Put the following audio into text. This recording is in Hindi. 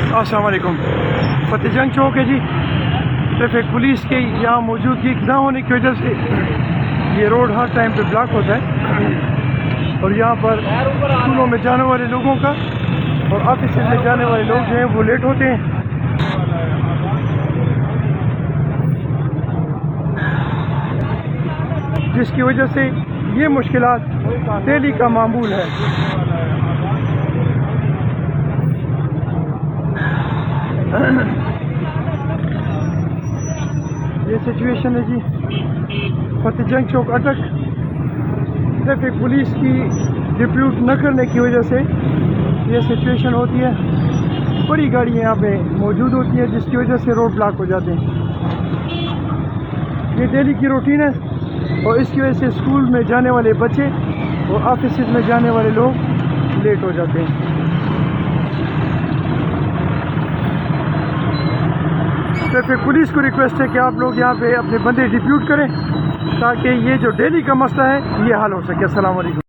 अस्सलाम वालेकुम। फतेहजंग चौक है जी। ट्रैफिक पुलिस के यहाँ मौजूदगी ना होने की वजह से ये रोड हर टाइम पे ब्लॉक होता है और यहाँ पर स्कूलों में जाने वाले लोगों का और ऑफिस में जाने वाले लोग जो हैं वो लेट होते हैं। जिसकी वजह से ये मुश्किलात डेली का मामूल है। ये सिचुएशन है जी फतेहजंग चौक अटक। ट्रैफिक पुलिस की डिप्यूट न करने की वजह से ये सिचुएशन होती है। बड़ी गाड़ियाँ यहाँ पे मौजूद होती हैं जिसकी वजह से रोड ब्लॉक हो जाते हैं। ये डेली की रूटीन है और इसकी वजह से स्कूल में जाने वाले बच्चे और ऑफिस में जाने वाले लोग लेट हो जाते हैं। ट्रैफिक पुलिस को रिक्वेस्ट है कि आप लोग यहाँ पे अपने बंदे डिप्यूट करें ताकि ये जो डेली का मसला है ये हल हो सके। अस्सलाम वालेकुम।